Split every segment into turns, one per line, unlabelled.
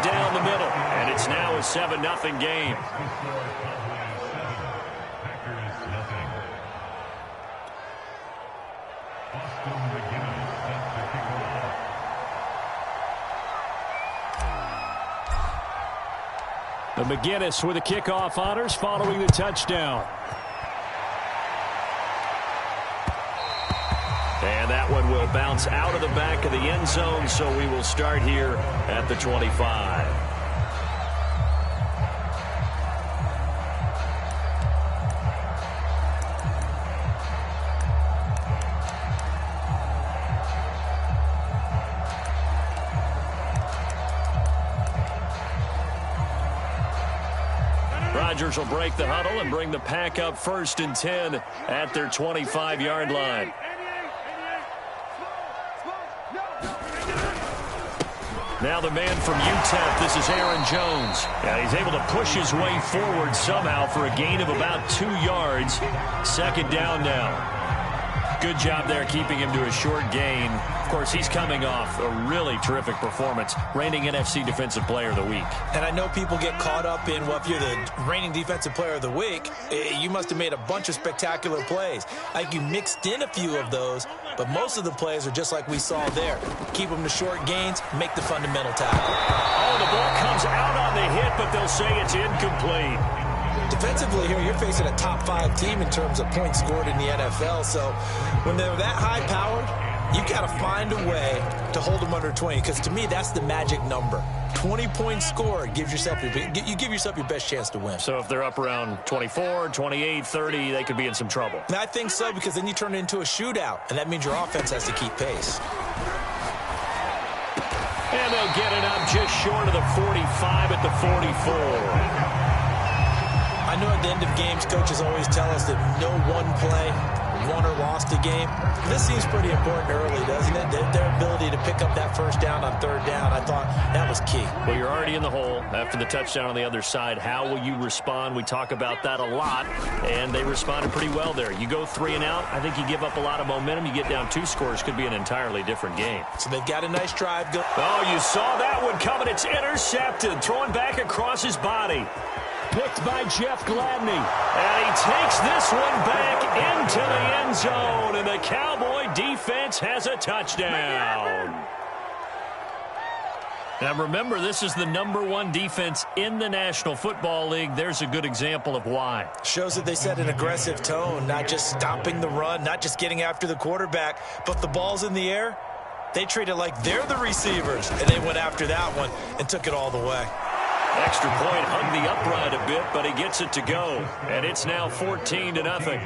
down the middle, and it's now a 7-0 game. The McGinnis with the kickoff honors following the touchdown. And that one will bounce out of the back of the end zone, so we will start here at the 25. Rodgers will break the huddle and bring the pack up 1st and 10 at their 25-yard line. Now the man from UTEP, this is Aaron Jones. And he's able to push his way forward somehow for a gain of about 2 yards. 2nd down now. Good job there keeping him to a short gain. Of course, he's coming off a really terrific performance, reigning NFC Defensive Player of the Week.
And I know people get caught up in, well, if you're the reigning Defensive Player of the Week, you must have made a bunch of spectacular plays. Like you mixed in a few of those, but most of the plays are just like we saw there. Keep them to short gains, make the fundamental tackle.
Oh, the ball comes out on the hit, but they'll say it's incomplete.
Defensively here, you're facing a top 5 team in terms of points scored in the NFL. So when they're that high-powered, you got to find a way to hold them under 20, because to me, that's the magic number. 20 points scored gives yourself you give yourself your best chance to win.
So if they're up around 24, 28, 30, they could be in some trouble.
And I think so, because then you turn it into a shootout, and that means your offense has to keep pace.
And they'll get it up just short of the 45 at the 44.
I know at the end of games, coaches always tell us that no one play won or lost a game. This seems pretty important early, doesn't it? Their ability to pick up that 1st down on 3rd down, I thought that was key.
Well, you're already in the hole after the touchdown on the other side. How will you respond? We talk about that a lot, and they responded pretty well there. You go 3 and out, I think you give up a lot of momentum. You get down 2 scores, could be an entirely different game.
So they've got a nice drive.
Oh, you saw that one coming. It's intercepted, throwing back across his body. Picked by Jeff Gladney. And he takes this one back into the end zone. And the Cowboy defense has a touchdown. Now remember, this is the #1 defense in the National Football League. There's a good example of why.
Shows that they set an aggressive tone, not just stopping the run, not just getting after the quarterback, but the ball's in the air. They treat it like they're the receivers, and they went after that one and took it all the way.
Extra point, hung the upright a bit, but he gets it to go. And it's now 14-0.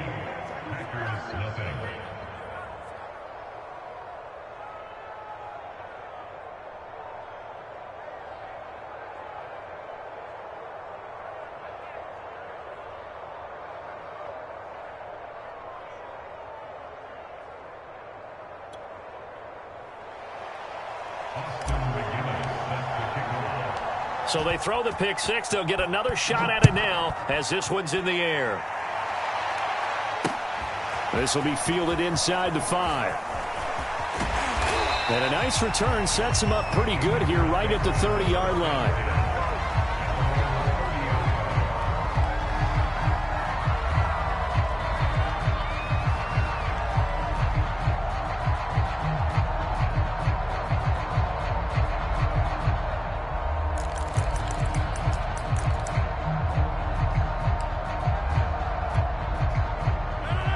So they throw the pick 6. They'll get another shot at it now as this one's in the air. This will be fielded inside the 5. And a nice return sets him up pretty good here right at the 30-yard line.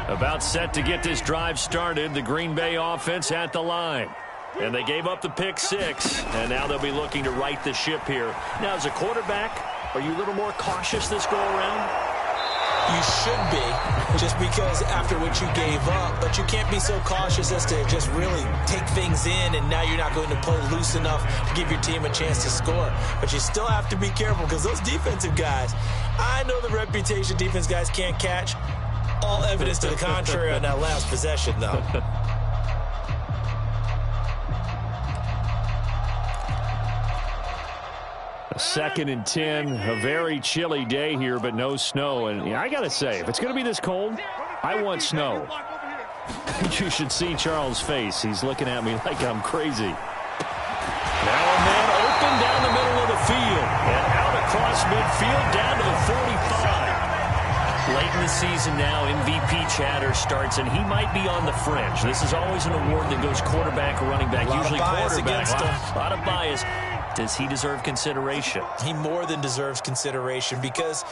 About set to get this drive started. The Green Bay offense at the line. And they gave up the pick 6. And now they'll be looking to right the ship here. Now, as a quarterback, are you a little more cautious this go-around?
You should be, just because after what you gave up. But you can't be so cautious as to just really take things in, and now you're not going to play loose enough to give your team a chance to score. But you still have to be careful, because those defensive guys, I know the reputation defense guys can't catch. All evidence to the contrary on that last possession, though.
A 2nd and 10, a very chilly day here, but no snow. And I got to say, if it's going to be this cold, I want snow. You should see Charles' face. He's looking at me like I'm crazy. Now a man open down the middle of the field down to the 45. Late in the season now, MVP chatter starts, and he might be on the fringe. This is always an award that goes quarterback or running back, usually quarterback. A lot of bias. Does he deserve consideration?
He more than deserves consideration because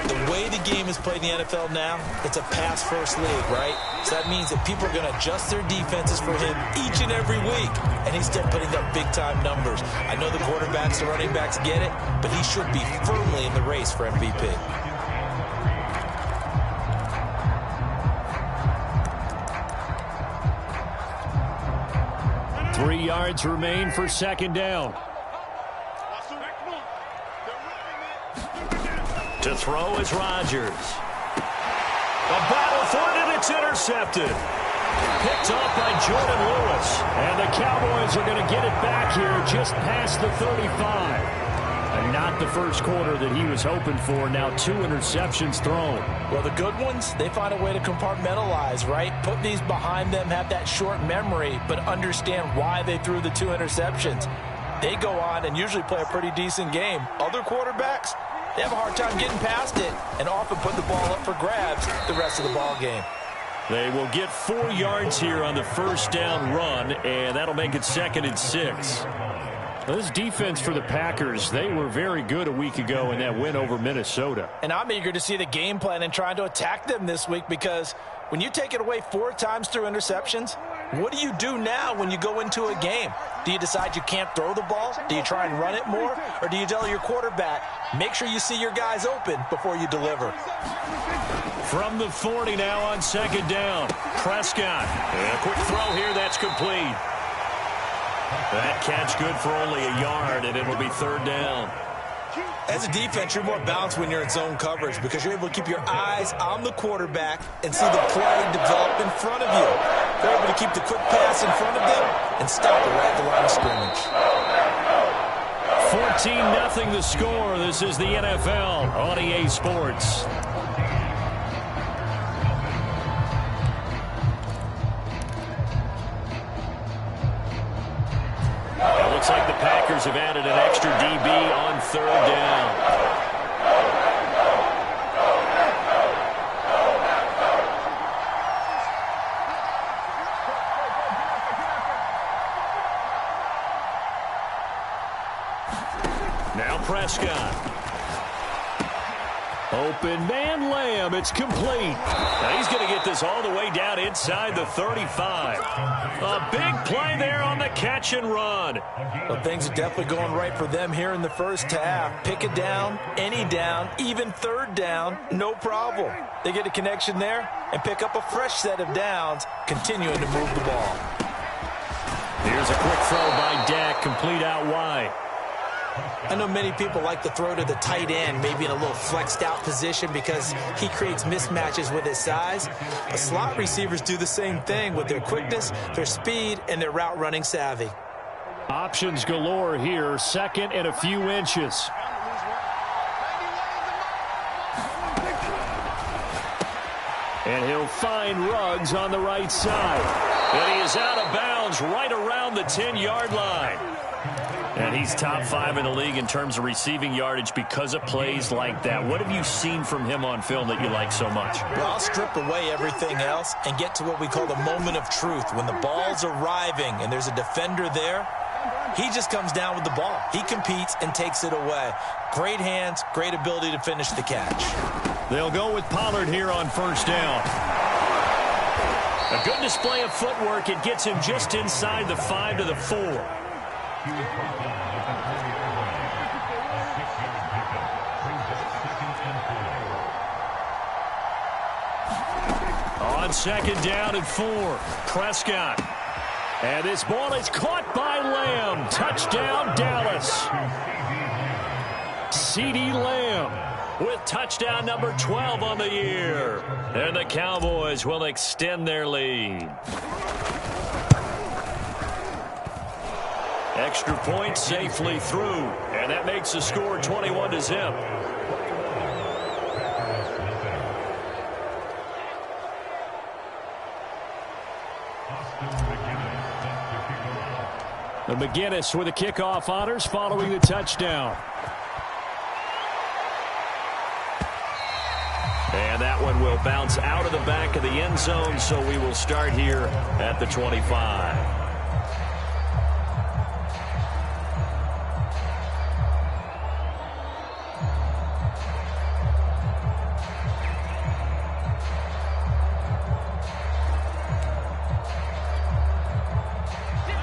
the way the game is played in the NFL now, it's a pass-first league, right? So that means that people are going to adjust their defenses for him each and every week, and he's still putting up big-time numbers. I know the quarterbacks, the running backs get it, but he should be firmly in the race for MVP.
3 yards remain for second down. To throw is Rodgers. A battle for it, and it's intercepted. Picked off by Jordan Lewis. And the Cowboys are going to get it back here just past the 35. And not the first quarter that he was hoping for. Now 2 interceptions thrown.
Well, the good ones, they find a way to compartmentalize, right? Put these behind them, have that short memory, but understand why they threw the 2 interceptions. They go on and usually play a pretty decent game. Other quarterbacks, they have a hard time getting past it and often put the ball up for grabs the rest of the ball game.
They will get 4 yards here on the first down run, and that'll make it 2nd and 6. This defense for the Packers, they were very good a week ago in that win over Minnesota.
And I'm eager to see the game plan and trying to attack them this week because when you take it away 4 times through interceptions, what do you do now when you go into a game? Do you decide you can't throw the ball? Do you try and run it more? Or do you tell your quarterback, make sure you see your guys open before you deliver?
From the 40 now on second down. Prescott. And a quick throw here, that's complete. That catch good for only a yard, and it'll be 3rd down.
As a defense, you're more balanced when you're in zone coverage because you're able to keep your eyes on the quarterback and see the play develop in front of you. They're able to keep the quick pass in front of them and stop it right at the line of scrimmage.
14-0 the score. This is the NFL on EA Sports. It looks like the Packers have added an extra DB on 3rd down. Now Prescott. Open man Lamb. It's complete. Now he's going to get this all the way down inside the 35. A big play there on the catch and run.
Well, things are definitely going right for them here in the first half. Pick a down, any down, even 3rd down, no problem. They get a connection there and pick up a fresh set of downs, continuing to move the ball.
Here's a quick throw by Dak, complete out wide.
I know many people like to throw to the tight end, maybe in a little flexed out position because he creates mismatches with his size. But slot receivers do the same thing with their quickness, their speed, and their route running savvy.
Options galore here, 2nd and a few inches. And he'll find Ruggs on the right side. And he is out of bounds right around the 10-yard line. And he's top 5 in the league in terms of receiving yardage because of plays like that. What have you seen from him on film that you like so much?
Well, I'll strip away everything else and get to what we call the moment of truth. When the ball's arriving and there's a defender there, he just comes down with the ball. He competes and takes it away. Great hands, great ability to finish the catch.
They'll go with Pollard here on 1st down. A good display of footwork. It gets him just inside the 5 to the 4. On 2nd down and 4, Prescott. And this ball is caught by Lamb. Touchdown, Dallas. CeeDee Lamb with touchdown number 12 on the year. And the Cowboys will extend their lead. Extra point safely through, and that makes the score 21-0. The McGinnis with the kickoff honors following the touchdown. And that one will bounce out of the back of the end zone, so we will start here at the 25.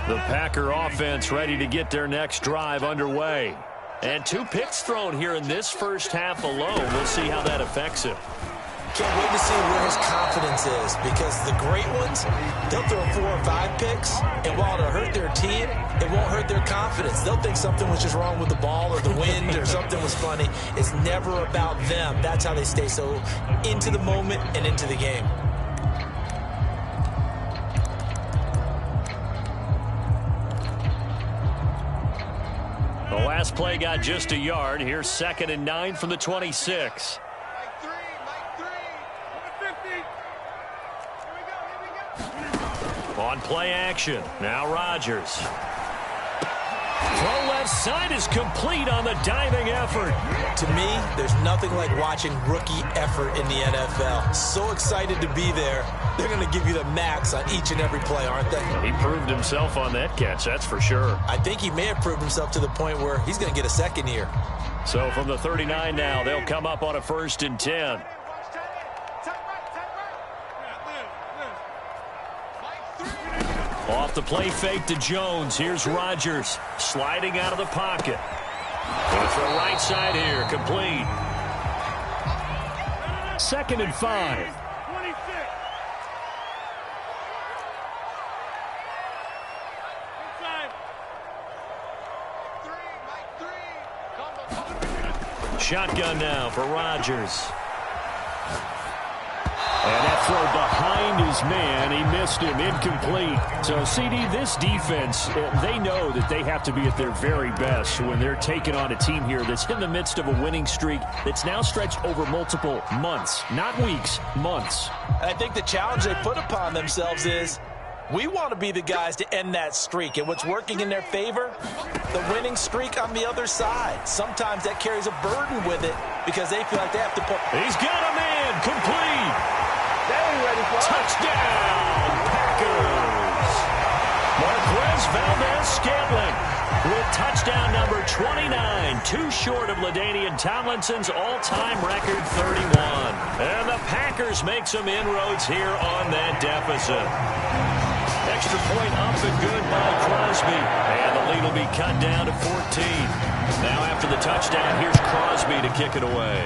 The Packer offense ready to get their next drive underway. And 2 picks thrown here in this first half alone. We'll see how that affects him.
Can't wait to see where his confidence is, because the great ones, they'll throw 4 or 5 picks, and while it'll hurt their team, it won't hurt their confidence. They'll think something was just wrong with the ball or the wind or something was funny. It's never about them. That's how they stay so into the moment and into the game.
The last play got just a yard. Here's 2nd and 9 from the 26. On play action. Now Rodgers. Throw left side is complete on the diving effort.
To me, there's nothing like watching rookie effort in the NFL. So excited to be there. They're going to give you the max on each and every play, aren't they?
He proved himself on that catch, that's for sure.
I think he may have proved himself to the point where he's going to get a second here.
So from the 39 now, they'll come up on a 1st and 10. Off the play fake to Jones. Here's Rodgers sliding out of the pocket. Going to throw right side here. Complete. 2nd and 5. Shotgun now for Rodgers. And that throw behind his man, he missed him, incomplete. So, CD, this defense, they know that they have to be at their very best when they're taking on a team here that's in the midst of a winning streak that's now stretched over multiple months, not weeks, months.
I think the challenge they put upon themselves is, we want to be the guys to end that streak. And what's working in their favor? The winning streak on the other side. Sometimes that carries a burden with it because they feel like they have to put...
He's got a man, complete.
Ready for
touchdown, Packers. Marquez Valdez-Scantling with touchdown number 29, too short of LaDainian Tomlinson's all-time record 31. And the Packers make some inroads here on that deficit. Extra point up and good by Crosby. And the lead will be cut down to 14. Now after the touchdown, here's Crosby to kick it away.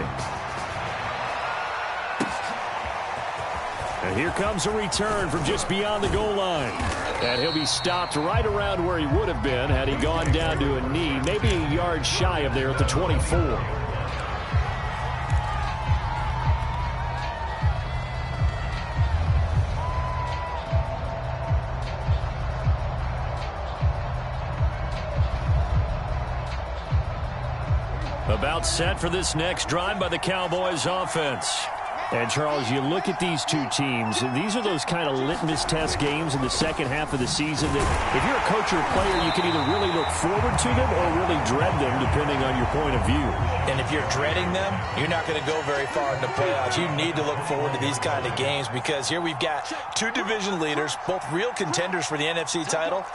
And here comes a return from just beyond the goal line. And he'll be stopped right around where he would have been had he gone down to a knee, maybe a yard shy of there at the 24. About set for this next drive by the Cowboys offense. And, Charles, you look at these two teams, and these are those kind of litmus test games in the second half of the season that if you're a coach or a player, you can either really look forward to them or really dread them, depending on your point of view.
And if you're dreading them, you're not going to go very far in the playoffs. You need to look forward to these kind of games because here we've got 2 division leaders, both real contenders for the NFC title.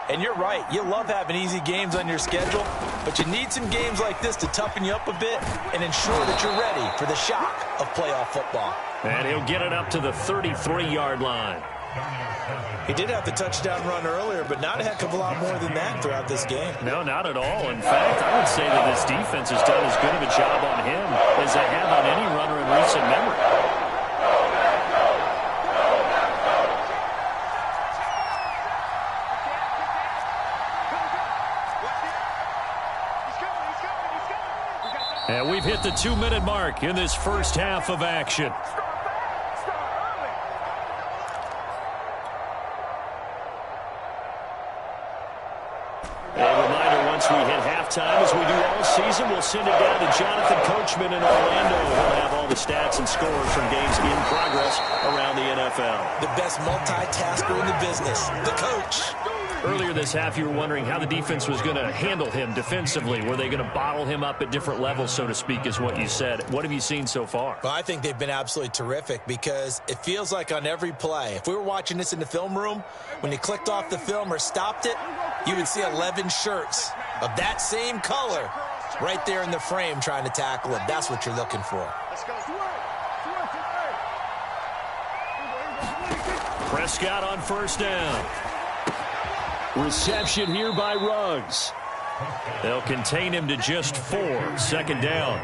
And you're right, you love having easy games on your schedule, but you need some games like this to toughen you up a bit and ensure that you're ready for the shock of playoff football.
And he'll get it up to the 33-yard line.
He did have the touchdown run earlier, but not a heck of a lot more than that throughout this game.
No, not at all. In fact, I would say that this defense has done as good of a job on him as they have on any runner in recent memory. And we've hit the 2-minute mark in this first half of action. A reminder, once we hit halftime, as we do all season, we'll send it down to Jonathan Coachman in Orlando. He'll have all the stats and scores from games in progress around the NFL.
The best multitasker in the business, the coach.
Earlier this half, you were wondering how the defense was going to handle him defensively. Were they going to bottle him up at different levels, so to speak, is what you said. What have you seen so far?
Well, I think they've been absolutely terrific because it feels like on every play, if we were watching this in the film room, when you clicked off the film or stopped it, you would see 11 shirts of that same color right there in the frame trying to tackle him. That's what you're looking for.
Prescott on first down.
Reception here by Ruggs.
They'll contain him to just 4. Second down.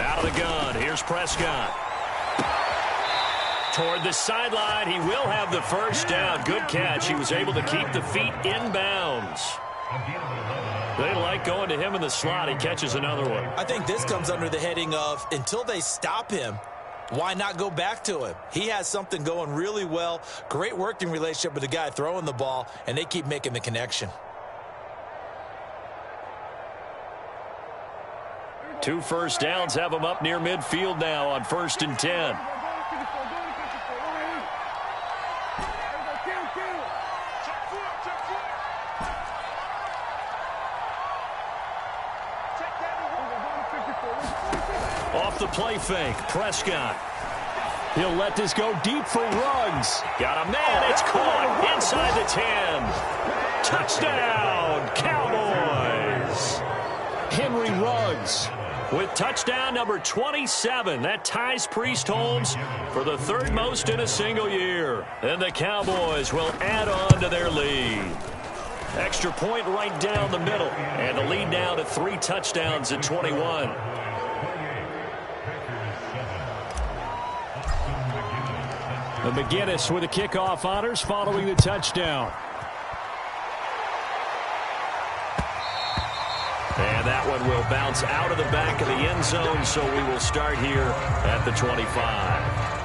Out of the gun. Here's Prescott. Toward the sideline. He will have the first down. Good catch. He was able to keep the feet in bounds. They like going to him in the slot. He catches another one.
I think this comes under the heading of until they stop him, why not go back to him? He has something going really well. Great working relationship with the guy throwing the ball, and they keep making the connection.
2 first downs have him up near midfield now on 1st and 10. Off the play fake, Prescott.
He'll let this go deep for Ruggs.
Got a man, it's caught inside the 10. Touchdown, Cowboys.
Henry Ruggs
with touchdown number 27. That ties Priest Holmes for the 3rd most in a single year. And the Cowboys will add on to their lead. Extra point right down the middle. And the lead now to 3 touchdowns at 21.
And McGinnis with the kickoff honors following the touchdown.
And that one will bounce out of the back of the end zone, so we will start here at the 25.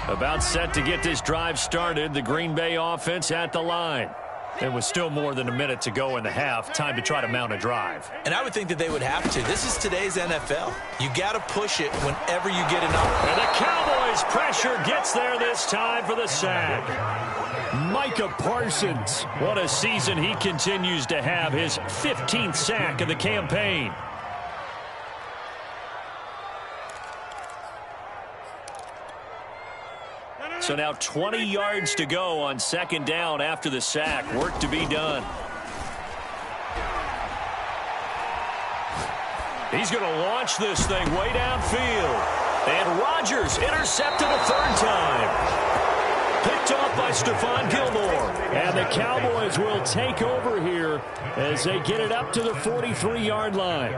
About set to get this drive started. The Green Bay offense at the line. It was still more than a minute to go in the half. Time to try to mount a drive.
And I would think that they would have to. This is today's NFL. You got to push it whenever you get an opportunity.
And the Cowboys pressure gets there this time for the sack.
Micah Parsons.
What a season he continues to have. His 15th sack of the campaign. So now 20 yards to go on 2nd down after the sack. Work to be done. He's going to launch this thing way downfield. And Rodgers intercepted a 3rd time. Picked off by Stephon Gilmore.
And the Cowboys will take over here as they get it up to the 43-yard line.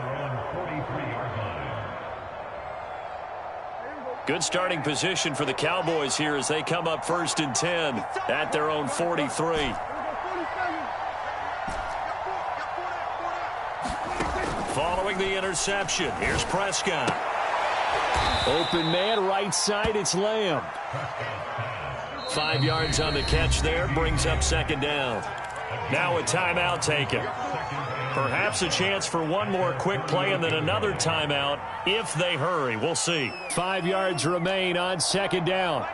Good starting position for the Cowboys here as they come up 1st and 10 at their own 43. Following the interception, here's Prescott.
Open man, right side, it's Lamb.
5 yards on the catch there, brings up 2nd down. Now a timeout taken. Perhaps a chance for one more quick play and then another timeout if they hurry. We'll see.
5 yards remain on 2nd down.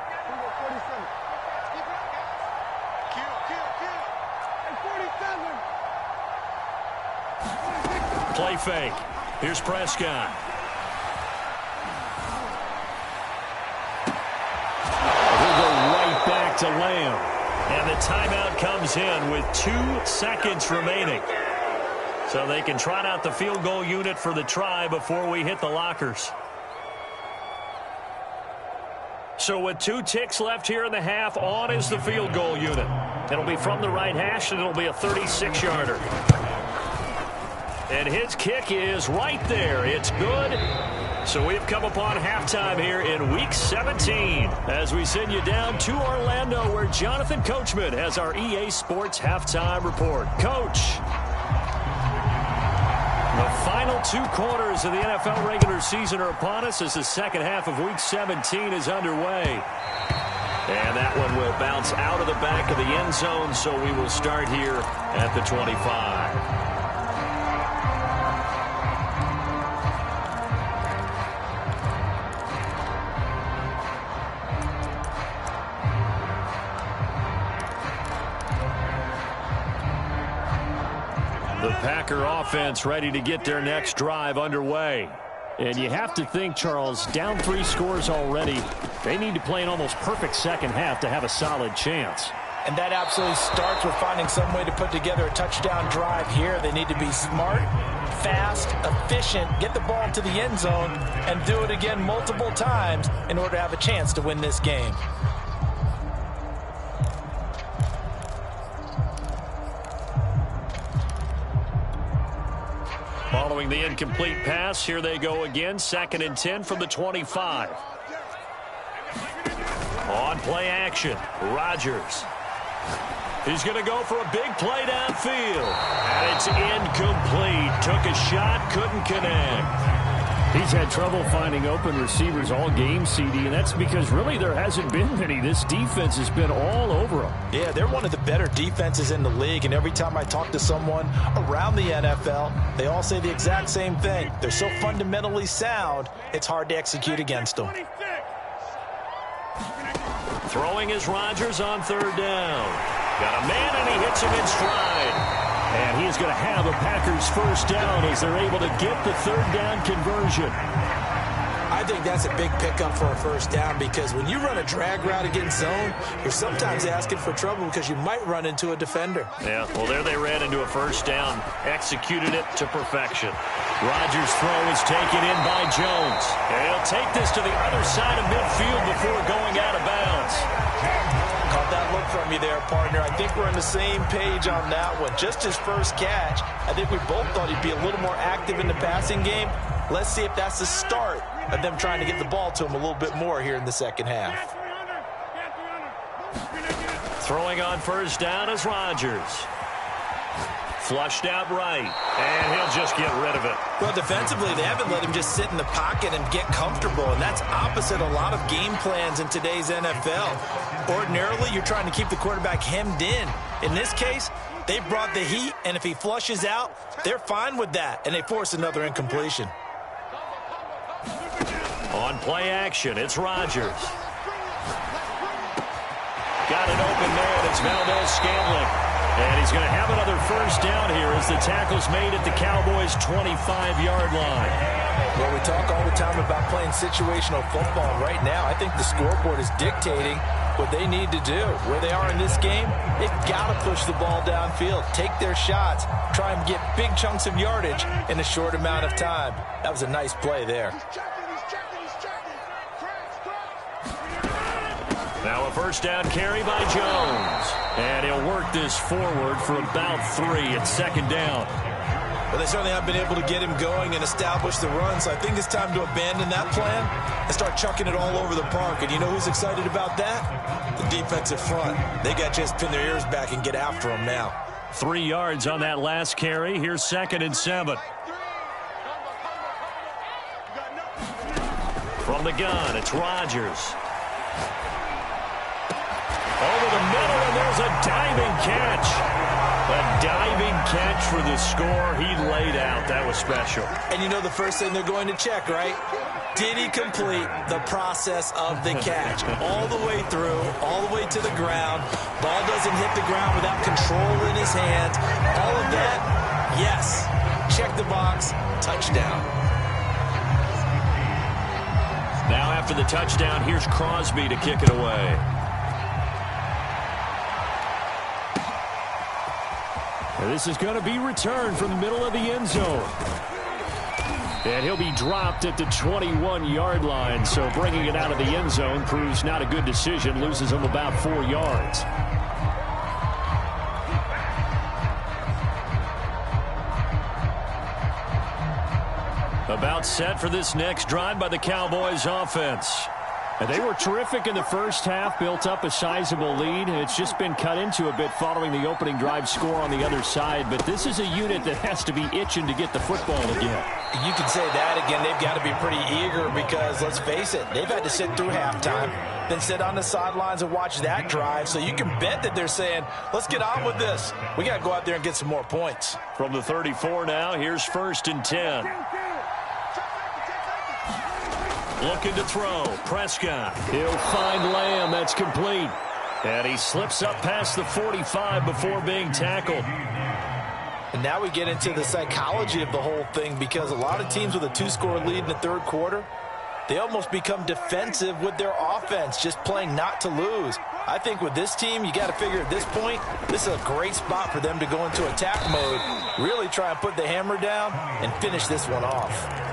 Play fake. Here's Prescott.
He'll go right back to Lamb.
And the timeout comes in with 2 seconds remaining. So they can trot out the field goal unit for the try before we hit the lockers. So with 2 ticks left here in the half, on is the field goal unit. It'll be from the right hash, and it'll be a 36-yarder. And his kick is right there. It's good. So we've come upon halftime here in Week 17 as we send you down to Orlando where Jonathan Coachman has our EA Sports Halftime Report. Coach, the final 2 quarters of the NFL regular season are upon us as the second half of Week 17 is underway. And that one will bounce out of the back of the end zone, so we will start here at the 25. The Packer offense ready to get their next drive underway.
And you have to think, Charles, down 3 scores already. They need to play an almost perfect second half to have a solid chance.
And that absolutely starts with finding some way to put together a touchdown drive here. They need to be smart, fast, efficient, get the ball to the end zone, and do it again multiple times in order to have a chance to win this game.
Following the incomplete pass, here they go again. 2nd and 10 from the 25. On play action, Rodgers. He's going to go for a big play downfield. And it's incomplete. Took a shot, couldn't connect.
He's had trouble finding open receivers all game, CD, and that's because really there hasn't been many. This defense has been all over him.
Yeah, they're one of the better defenses in the league, and every time I talk to someone around the NFL, they all say the exact same thing. They're so fundamentally sound, it's hard to execute against them.
Throwing is Rodgers on 3rd down. Got a man, and he hits him in stride.
And he is going to have a Packers first down as they're able to get the 3rd down conversion.
I think that's a big pickup for a first down because when you run a drag route against zone, you're sometimes asking for trouble because you might run into a defender.
Yeah, well, there they ran into a first down, executed it to perfection. Rodgers' throw is taken in by Jones. And he'll take this to the other side of midfield before going out of bounds.
Caught that look from you there, partner. I think we're on the same page on that one. Just his first catch, I think we both thought he'd be a little more active in the passing game. Let's see if that's the start of them trying to get the ball to him a little bit more here in the second half.
Throwing on first down is Rodgers. Flushed out right, and he'll just get rid of it.
Well, defensively, they haven't let him just sit in the pocket and get comfortable, and that's opposite a lot of game plans in today's NFL. Ordinarily, you're trying to keep the quarterback hemmed in. In this case, they brought the heat, and if he flushes out, they're fine with that, and they force another incompletion.
On play action, it's Rodgers. Got it open there, and it's Valdez-Scantling. And he's going to have another first down here as the tackle's made at the Cowboys' 25-yard line.
Well, we talk all the time about playing situational football. Right now, I think the scoreboard is dictating what they need to do. Where they are in this game, they've got to push the ball downfield, take their shots, try and get big chunks of yardage in a short amount of time. That was a nice play there.
Now a first down carry by Jones. And he'll work this forward for about 3 at 2nd down.
But they certainly haven't been able to get him going and establish the run, so I think it's time to abandon that plan and start chucking it all over the park. And you know who's excited about that? The defensive front. They got to just pin their ears back and get after him now.
3 yards on that last carry. Here's 2nd and 7. From the gun, it's Rodgers. Over the middle, and there's a diving catch. A diving catch for the score. He laid out. That was special.
And you know the first thing they're going to check, right? Did he complete the process of the catch? All the way through, all the way to the ground. Ball doesn't hit the ground without control in his hands. All of that, yes. Check the box, touchdown.
Now after the touchdown, here's Crosby to kick it away.
And this is going to be returned from the middle of the end zone. And he'll be dropped at the 21-yard line. So bringing it out of the end zone proves not a good decision. Loses him about 4 yards.
About set for this next drive by the Cowboys offense.
And they were terrific in the first half, built up a sizable lead. It's just been cut into a bit following the opening drive score on the other side. But this is a unit that has to be itching to get the football again.
You can say that again. They've got to be pretty eager because, let's face it, they've had to sit through halftime, then sit on the sidelines and watch that drive. So you can bet that they're saying, let's get on with this. We got to go out there and get some more points.
From the 34 now, here's 1st and 10. Looking to throw. Prescott.
He'll find Lamb. That's complete.
And he slips up past the 45 before being tackled.
And now we get into the psychology of the whole thing, because a lot of teams with a 2-score lead in the third quarter, they almost become defensive with their offense, just playing not to lose. I think with this team, you got to figure at this point, this is a great spot for them to go into attack mode, really try and put the hammer down and finish this one off.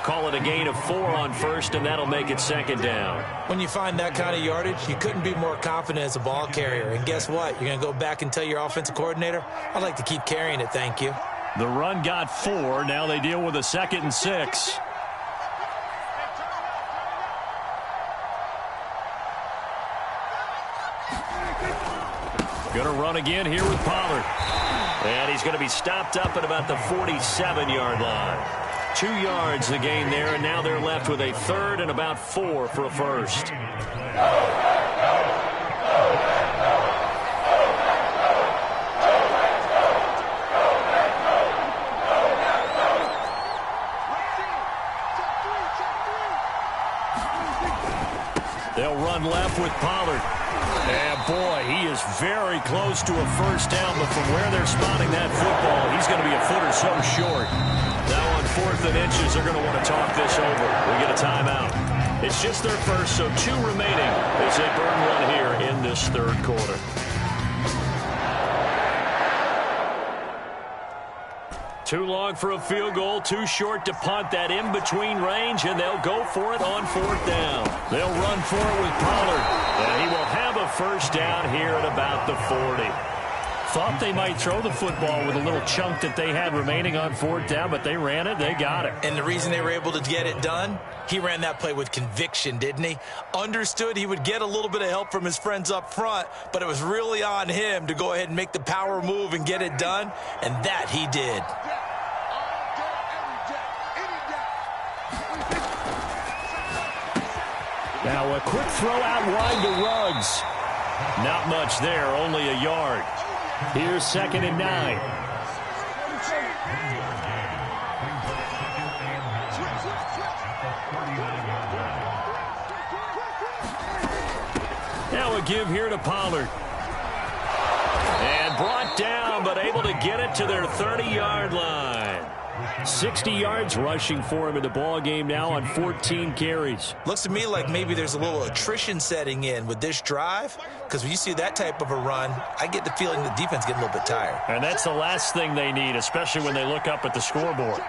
Call it a gain of 4 on 1st, and that'll make it 2nd down.
When you find that kind of yardage, you couldn't be more confident as a ball carrier. And guess what? You're going to go back and tell your offensive coordinator, I'd like to keep carrying it, thank you.
The run got 4. Now they deal with a 2nd and 6. Going to run again here with Pollard. And he's going to be stopped up at about the 47-yard line. 2 yards the gain there, and now they're left with a 3rd and about 4 for a 1st. They'll run left with Pollard. And boy, he is very close to a 1st down, but from where they're spotting that football, he's going to be a foot or so short. Now on 4th and inches, they're going to want to talk this over. We get a timeout. It's just their first, so 2 remaining as they burn one here in this third quarter. Too long for a field goal, too short to punt. That in-between range, and they'll go for it on 4th down. They'll run for it with Pollard, and he will have a 1st down here at about the 40. Thought they might throw the football with a little chunk that they had remaining on 4th down, but they ran it, they got it.
And the reason they were able to get it done, he ran that play with conviction, didn't he? Understood he would get a little bit of help from his friends up front, but it was really on him to go ahead and make the power move and get it done, and that he did.
Now a quick throw out wide to Ruggs.
Not much there, only a yard.
Here's 2nd and 9.
Now a give here to Pollard. And brought down, but able to get it to their 30-yard line.
60 yards rushing for him in the ball game now on 14 carries.
Looks to me like maybe there's a little attrition setting in with this drive, because when you see that type of a run, I get the feeling the defense getting a little bit tired.
And that's the last thing they need, especially when they look up at the scoreboard.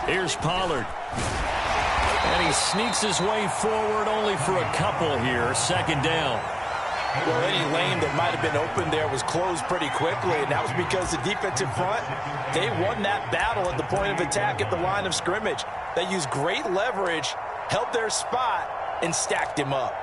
Here's Pollard. And he sneaks his way forward only for a couple here. 2nd down.
Well, any lane that might have been open there was closed pretty quickly, and that was because the defensive front, they won that battle at the point of attack at the line of scrimmage. They used great leverage, held their spot, and stacked him up.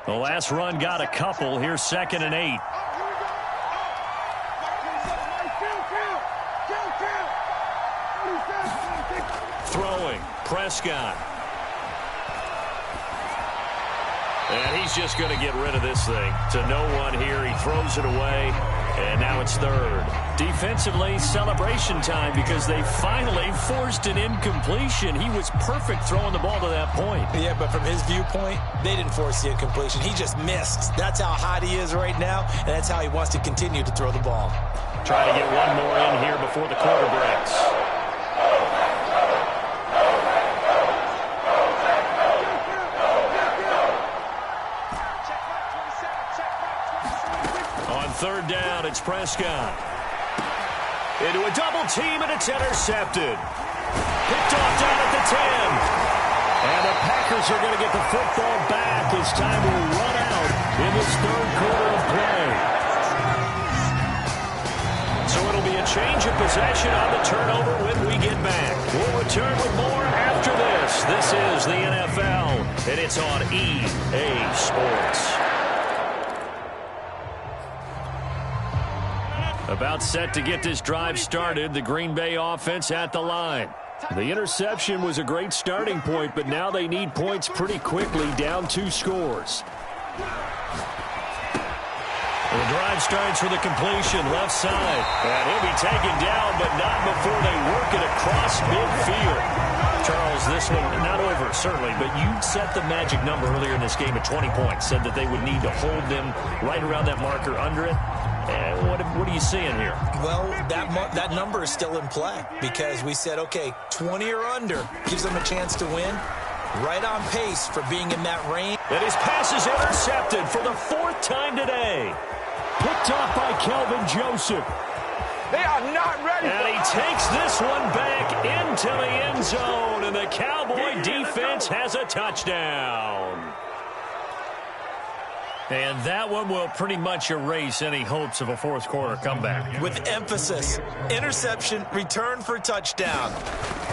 The last run got a couple. Here's 2nd and 8. Throwing, Prescott. And he's just going to get rid of this thing. To no one here, he throws it away, and now it's 3rd. Defensively, celebration time because they finally forced an incompletion. He was perfect throwing the ball to that point.
Yeah, but from his viewpoint, they didn't force the incompletion. He just missed. That's how hot he is right now, and that's how he wants to continue to throw the ball.
Try to get one more in here before the quarter breaks. On 3rd down, it's Prescott. Into a double team, and it's intercepted. Picked off down at the
10. And the Packers are going to get the football back as time will run out in this third quarter of play. So it'll be a change of possession on the turnover when we get back. We'll return with more after this. This is the NFL, and it's on EA Sports. About set to get this drive started, the Green Bay offense at the line. The interception was a great starting point, but now they need points pretty quickly, down 2 scores. The drive starts with a completion left side. And he'll be taken down, but not before they work it across midfield. Charles, this one not over, certainly, but you set the magic number earlier in this game at 20 points. Said that they would need to hold them right around that marker under it. What are you seeing here?
Well, that number is still in play because we said, okay, 20 or under gives them a chance to win. Right on pace for being in that range.
And his pass is intercepted for the 4th time today. Picked off by Kelvin Joseph.
They are not ready.
And he takes this one back into the end zone, and the Cowboy defense has a touchdown. And that one will pretty much erase any hopes of a fourth quarter comeback.
With emphasis, interception, return for touchdown.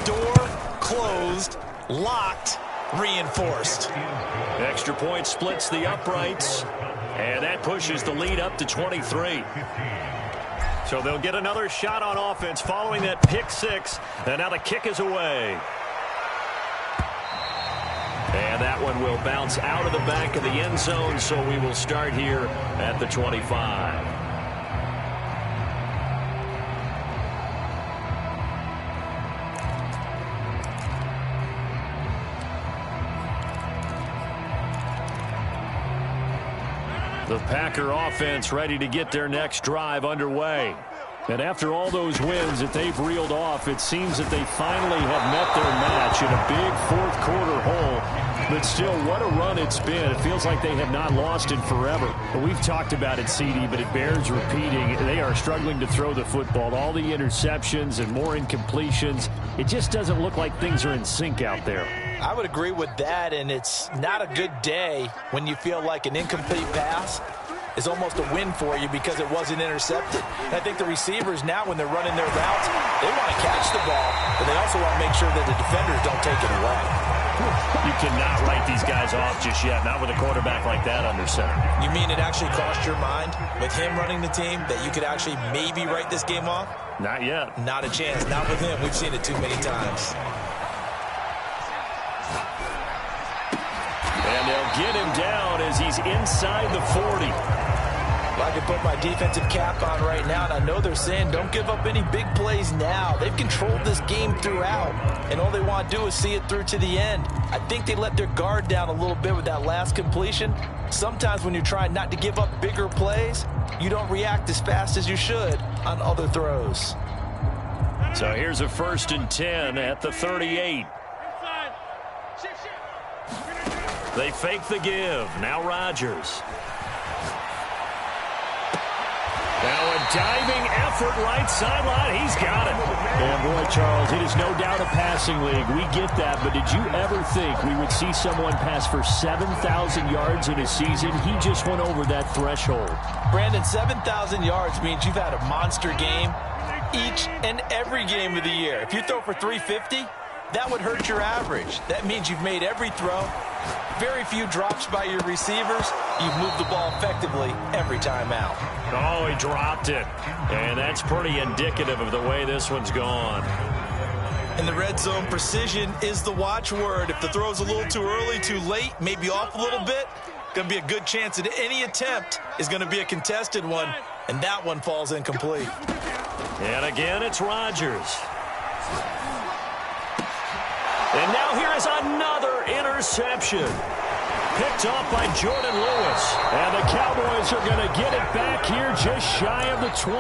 Door closed, locked, reinforced.
Extra point splits the uprights, and that pushes the lead up to 23. So they'll get another shot on offense following that pick 6, and now the kick is away. And that one will bounce out of the back of the end zone, so we will start here at the 25. The Packer offense ready to get their next drive underway. And after all those wins that they've reeled off, it seems that they finally have met their match in a big fourth quarter hole. But still, what a run it's been. It feels like they have not lost in forever. But we've talked about it, CD, but it bears repeating. They are struggling to throw the football. All the interceptions and more incompletions. It just doesn't look like things are in sync out there.
I would agree with that, and it's not a good day when you feel like an incomplete pass is almost a win for you because it wasn't intercepted. And I think the receivers now, when they're running their routes, they want to catch the ball, but they also want to make sure that the defenders don't take it away.
You cannot write these guys off just yet, not with a quarterback like that under center.
You mean it actually crossed your mind with him running the team that you could actually maybe write this game off?
Not yet.
Not a chance. Not with him. We've seen it too many times.
And they'll get him down as he's inside the 40.
I can put my defensive cap on right now, and I know they're saying don't give up any big plays now. They've controlled this game throughout, and all they want to do is see it through to the end. I think they let their guard down a little bit with that last completion. Sometimes when you're trying not to give up bigger plays, you don't react as fast as you should on other throws.
So here's a 1st and 10 at the 38. They fake the give. Now Rodgers. Now a diving effort right sideline. He's got it. And boy, Charles, it is no doubt a passing league. We get that, but did you ever think we would see someone pass for 7,000 yards in a season? He just went over that threshold.
Brandon, 7,000 yards means you've had a monster game each and every game of the year. If you throw for 350, that would hurt your average. That means you've made every throw. Very few drops by your receivers. You've moved the ball effectively every time out.
Oh, he dropped it. And that's pretty indicative of the way this one's gone.
In the red zone, precision is the watchword. If the throw's a little too early, too late, maybe off a little bit, going to be a good chance that any attempt is going to be a contested one, and that one falls incomplete.
And again, it's Rodgers. And now here is another interception. picked off by Jordan Lewis. And the Cowboys are going to get it back here just shy of the 20.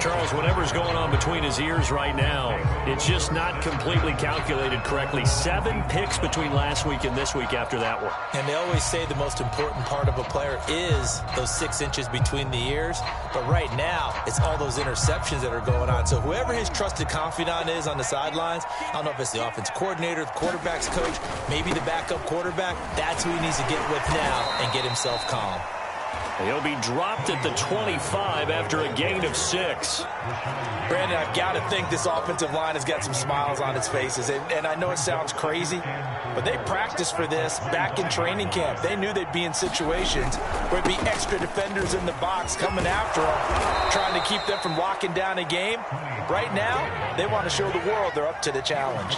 Charles, whatever's going on between his ears right now, it's just not completely calculated correctly. 7 picks between last week and this week after that one.
And they always say the most important part of a player is those 6 inches between the ears. But right now, it's all those interceptions that are going on. So whoever his trusted confidant is on the sidelines, I don't know if it's the offense coordinator, the quarterback's coach, maybe the backup quarterback, that's who he needs to get with now and get himself calm.
He'll be dropped at the 25 after a gain of 6.
Brandon, I've got to think this offensive line has got some smiles on its faces. And I know it sounds crazy, but they practiced for this back in training camp. They knew they'd be in situations where it'd be extra defenders in the box coming after them, trying to keep them from locking down a game. Right now, they want to show the world they're up to the challenge.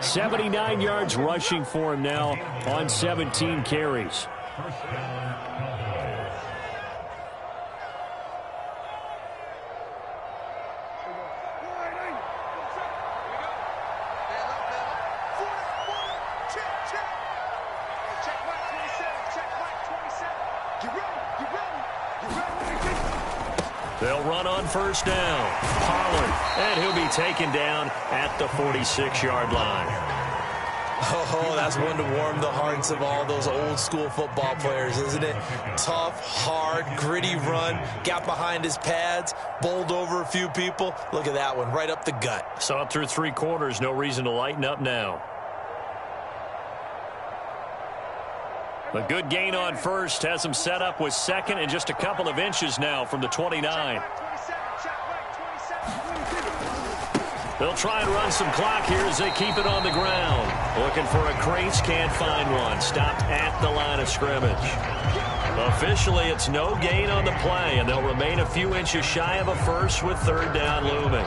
79 yards rushing for him now on 17 carries.
They'll run on first down. Pollard, and he'll be taken down at the 46-yard line.
Oh, that's one to warm the hearts of all those old school football players, isn't it? Tough, hard, gritty run, got behind his pads, bowled over a few people. Look at that one, right up the gut.
Saw it through 3 quarters, no reason to lighten up now. A good gain on first has him set up with second and just a couple of inches now from the 29. They'll try and run some clock here as they keep it on the ground. Looking for a crease, can't find one. Stopped at the line of scrimmage. Officially, it's no gain on the play, and they'll remain a few inches shy of a first with 3rd down looming.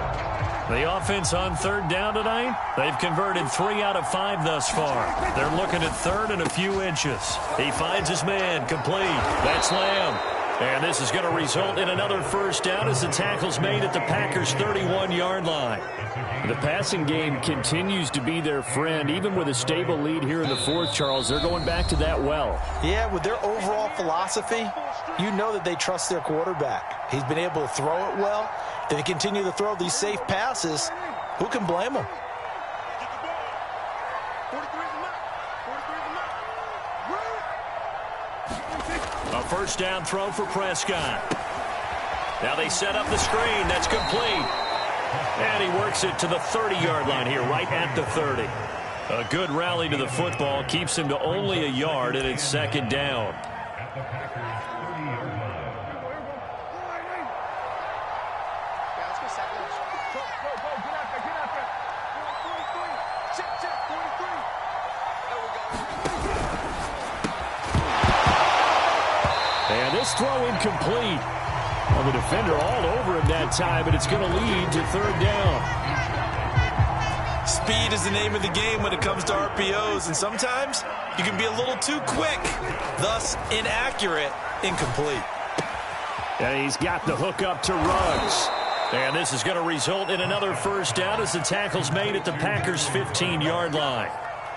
The offense on 3rd down tonight, they've converted 3 out of 5 thus far. They're looking at 3rd and a few inches. He finds his man, complete. That's Lamb. And this is going to result in another first down as the tackle's made at the Packers' 31-yard line. The passing game continues to be their friend, even with a stable lead here in the 4th, Charles. They're going back to that well.
Yeah, with their overall philosophy, you know that they trust their quarterback. He's been able to throw it well. They continue to throw these safe passes. Who can blame them?
A first down throw for Prescott. Now they set up the screen. That's complete. And he works it to the 30-yard line here, right at the 30. A good rally to the football keeps him to only a yard, and it's 2nd down.
And this throw incomplete. Well, the defender all over him that time, but it's going to lead to 3rd down.
Speed is the name of the game when it comes to RPOs, and sometimes you can be a little too quick, thus inaccurate, incomplete.
And he's got the hook up to Ruggs.
And this is going to result in another first down as the tackle's made at the Packers' 15-yard line.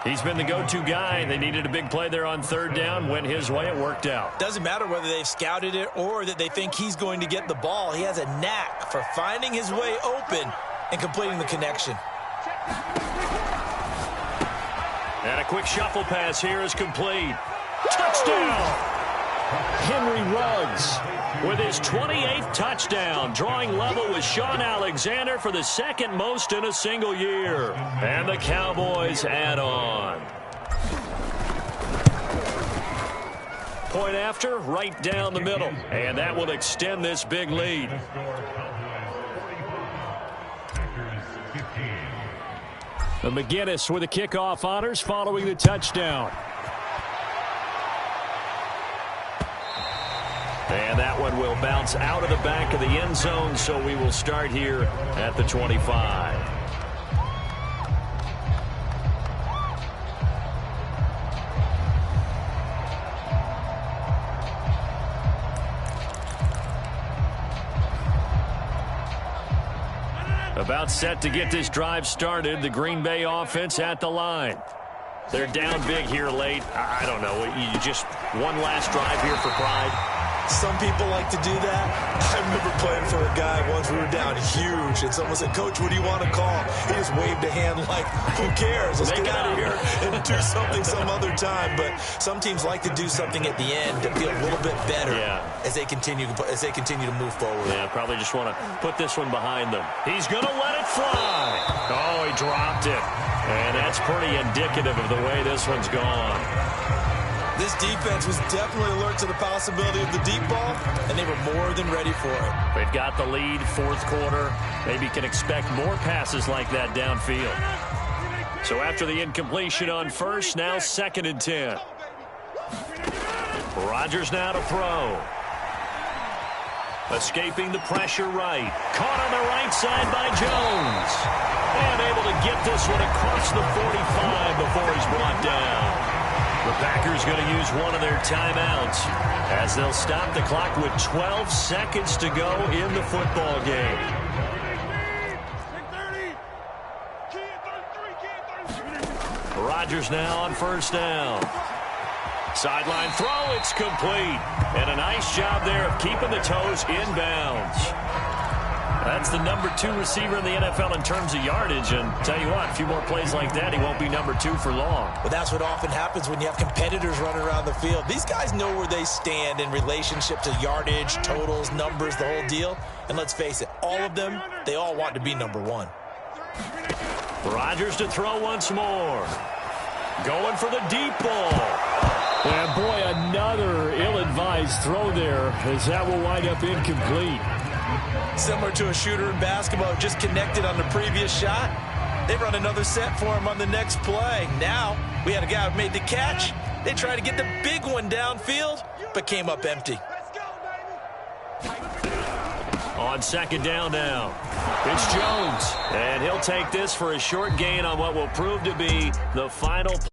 He's been the go-to guy. They needed a big play there on 3rd down. Went his way. It worked out.
Doesn't matter whether they've scouted it or that they think he's going to get the ball. He has a knack for finding his way open and completing the connection.
And a quick shuffle pass here is complete. Touchdown!
Henry Ruggs
with his 28th touchdown, drawing level with Sean Alexander for the 2nd most in a single year. And the Cowboys add on. Point after, right down the middle. And that will extend this big lead.
McGinnis with the kickoff honors following the touchdown.
And that one will bounce out of the back of the end zone, so we will start here at the 25. About set to get this drive started. The Green Bay offense at the line.
They're down big here late. I don't know. You just one last drive here for pride.
Some people like to do that. I remember playing for a guy once. We were down huge, and someone said, "Coach, what do you want to call?" He just waved a hand like, "Who cares? Let's get out of here and do something some other time." But some teams like to do something at the end to feel a little bit better as they continue to move forward.
Yeah, probably just want to put this one behind them. He's going to let it fly. Oh, he dropped it. And that's pretty indicative of the way this one's gone.
This defense was definitely alert to the possibility of the deep ball, and they were more than ready for it.
They've got the lead, fourth quarter. Maybe can expect more passes like that downfield. So after the incompletion on first, now 2nd and 10. Rodgers now to throw. Escaping the pressure right. Caught on the right side by Jones. And able to get this one across the 45 before he's brought down. The Packers going to use one of their timeouts as they'll stop the clock with 12 seconds to go in the football game. Rodgers now on first down. Sideline throw, it's complete. And a nice job there of keeping the toes inbounds. That's the number 2 receiver in the NFL in terms of yardage. And tell you what, a few more plays like that, he won't be number 2 for long.
But that's what often happens when you have competitors running around the field. These guys know where they stand in relationship to yardage, totals, numbers, the whole deal. And let's face it, all of them, they all want to be number 1.
Rodgers to throw once more. Going for the deep ball. And boy, another ill-advised throw there, as that will wind up incomplete.
Similar to a shooter in basketball, just connected on the previous shot. They run another set for him on the next play. Now, we had a guy who made the catch. They tried to get the big one downfield, but came up empty.
On 2nd down now, it's Jones. And he'll take this for a short gain on what will prove to be the final play.